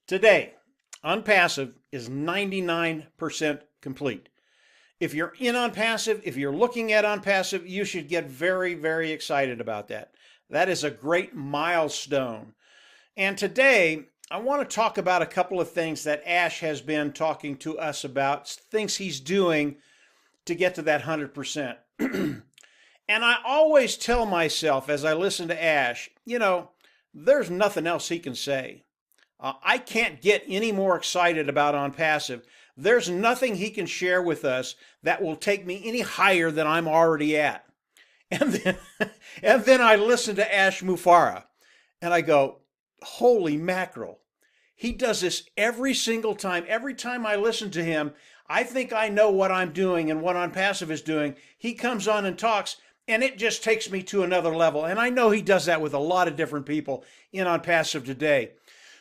Today, Unpassive is 99% complete. If you're in Unpassive, if you're looking at Unpassive, you should get very, very excited about that. That is a great milestone. And today, I want to talk about a couple of things that Ash has been talking to us about, things he's doing to get to that 100%. And I always tell myself as I listen to Ash, there's nothing else he can say. I can't get any more excited about Unpassive. There's nothing he can share with us that will take me any higher than I'm already at. And then, and then I listen to Ash Mufareh and I go, holy mackerel. He does this every single time. Every time I listen to him, I think I know what I'm doing and what Unpassive is doing. He comes on and talks, and it just takes me to another level. And I know he does that with a lot of different people in Unpassive today.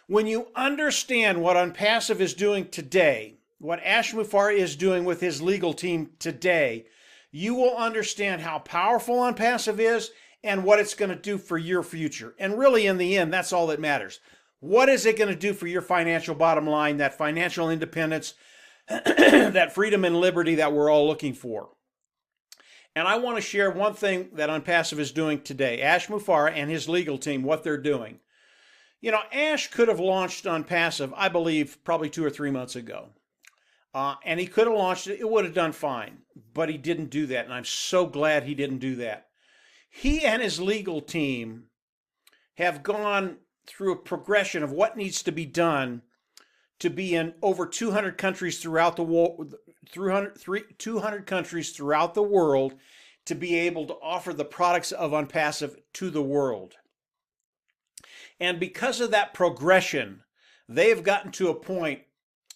When you understand what Unpassive is doing today, what Ash Mufareh is doing with his legal team today, you will understand how powerful Unpassive is and what it's going to do for your future. And really, in the end, that's all that matters. What is it going to do for your financial bottom line, that financial independence, that freedom and liberty that we're all looking for? And I want to share one thing that Unpassive is doing today. Ash Mufareh and his legal team, what they're doing. Ash could have launched Unpassive, I believe, probably 2 or 3 months ago. And he could have launched it. It would have done fine. But he didn't do that. And I'm so glad he didn't do that. He and his legal team have gone through a progression of what needs to be done to be in over 200 countries throughout the world, 200 countries throughout the world, to be able to offer the products of Unpassive to the world. And because of that progression, they've gotten to a point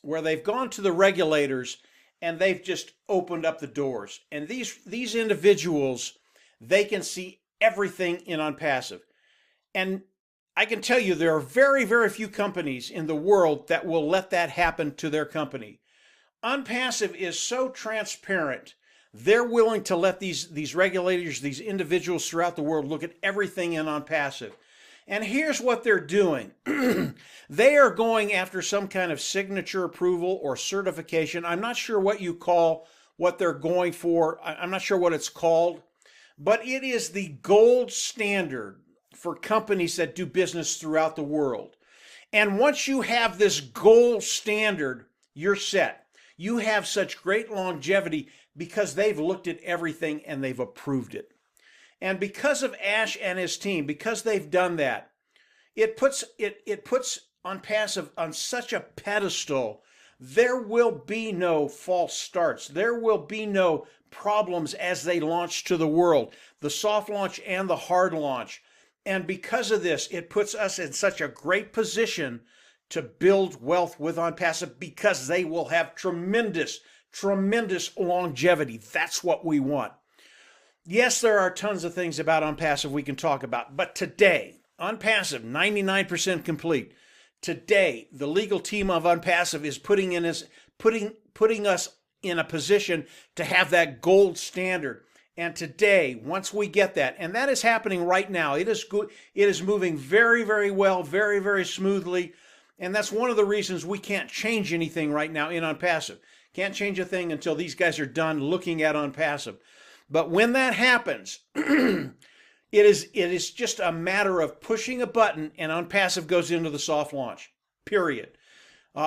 where they've gone to the regulators and they've just opened up the doors. And these individuals, they can see everything in Unpassive. And I can tell you there are very, very few companies in the world that will let that happen to their company. Unpassive is so transparent. They're willing to let these regulators, these individuals throughout the world look at everything in Unpassive. And here's what they're doing. They are going after some kind of signature approval or certification. I'm not sure what you call what they're going for. I'm not sure what it's called. But it is the gold standard for companies that do business throughout the world. And once you have this gold standard, you're set. You have such great longevity because they've looked at everything and they've approved it. And because of Ash and his team, because they've done that, it puts Unpassive on such a pedestal. There will be no false starts. There will be no problems as they launch to the world, the soft launch and the hard launch. And because of this, it puts us in such a great position to build wealth with Unpassive because they will have tremendous, tremendous longevity. That's what we want. Yes, there are tons of things about Unpassive we can talk about, but today, Unpassive, 99% complete. Today, the legal team of Unpassive is putting us in a position to have that gold standard. And today, once we get that, and that is happening right now, it is good. It is moving very, very well, very, very smoothly. And that's one of the reasons we can't change anything right now in Unpassive. Can't change a thing until these guys are done looking at Unpassive. But when that happens, it is just a matter of pushing a button and Unpassive goes into the soft launch, period.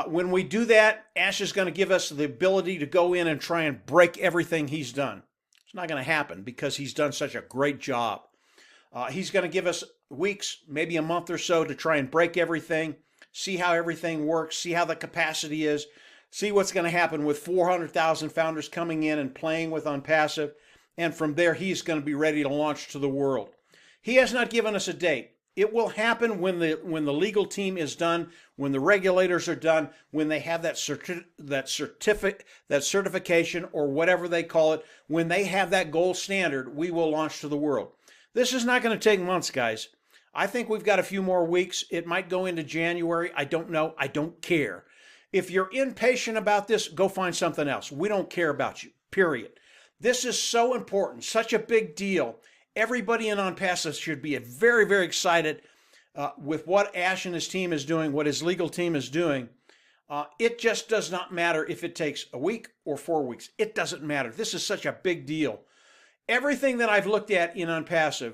When we do that, Ash is going to give us the ability to go in and try and break everything he's done. It's not going to happen because he's done such a great job. He's going to give us weeks, maybe a month or so to try and break everything, see how everything works, see how the capacity is, see what's going to happen with 400,000 founders coming in and playing with Unpassive. And from there, he's going to be ready to launch to the world. He has not given us a date. It will happen when the legal team is done, when the regulators are done, when they have that certification or whatever they call it, when they have that gold standard, we will launch to the world. This is not going to take months, guys. I think we've got a few more weeks. It might go into January. I don't know. I don't care. If you're impatient about this, go find something else. We don't care about you, period. This is so important, such a big deal. Everybody in Unpassive should be very, very excited with what Ash and his team is doing, what his legal team is doing, it just does not matter if it takes a week or 4 weeks. It doesn't matter. This is such a big deal. Everything that I've looked at in OnPassive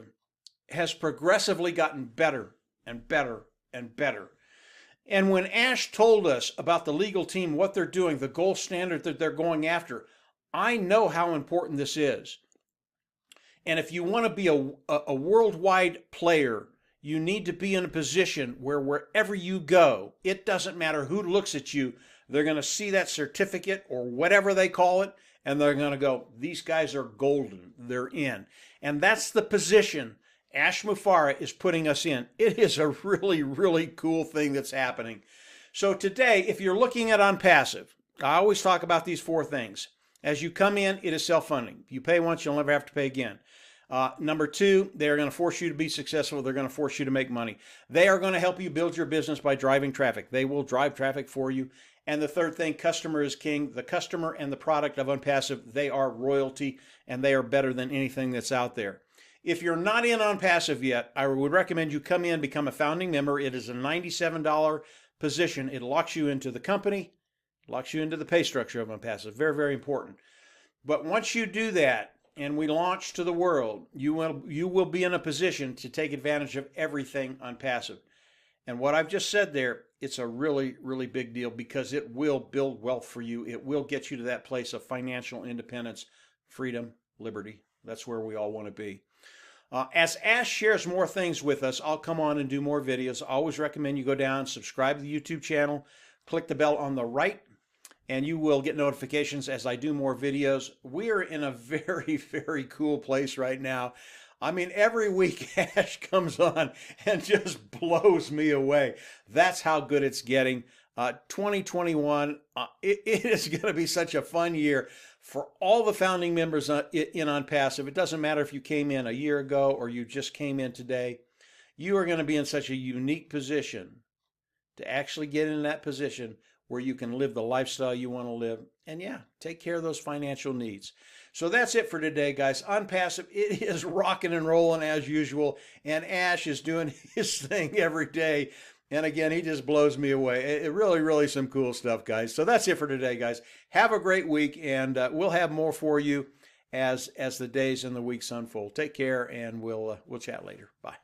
has progressively gotten better and better and better. And when Ash told us about the legal team, what they're doing, the gold standard that they're going after, I know how important this is. And if you want to be a worldwide player, you need to be in a position where wherever you go, it doesn't matter who looks at you, they're going to see that certificate or whatever they call it, and they're going to go, these guys are golden, they're in. And that's the position Ash Mufareh is putting us in. It is a really, really cool thing that's happening. So today, if you're looking at OnPassive, I always talk about these 4 things. As you come in, it is self-funding. If you pay once, you'll never have to pay again. Number 2, they're going to force you to be successful. They're going to force you to make money. They are going to help you build your business by driving traffic. They will drive traffic for you. And the third thing, customer is king. The customer and the product of OnPassive, they are royalty, and they are better than anything that's out there. If you're not in OnPassive yet, I would recommend you come in, become a founding member. It is a $97 position. It locks you into the company, locks you into the pay structure of OnPassive. Very, very important. But once you do that, and we launch to the world, you will be in a position to take advantage of everything OnPassive. And what I've just said there, it's a really, really big deal because it will build wealth for you. It will get you to that place of financial independence, freedom, liberty. That's where we all want to be. As Ash shares more things with us, I'll come on and do more videos. I always recommend you go down, subscribe to the YouTube channel, click the bell on the right, and you will get notifications as I do more videos. We are in a very, very cool place right now. I mean, every week Ash comes on and just blows me away. That's how good it's getting. 2021, it is going to be such a fun year for all the founding members in OnPassive. It doesn't matter if you came in a year ago or you just came in today. You are going to be in such a unique position to actually get in that position where you can live the lifestyle you want to live and, yeah, take care of those financial needs. So that's it for today, guys. OnPassive, it is rocking and rolling as usual, and Ash is doing his thing every day. And again, he just blows me away. It really, really some cool stuff, guys. So that's it for today, guys. Have a great week, and we'll have more for you as the days and the weeks unfold. Take care, and we'll chat later. Bye.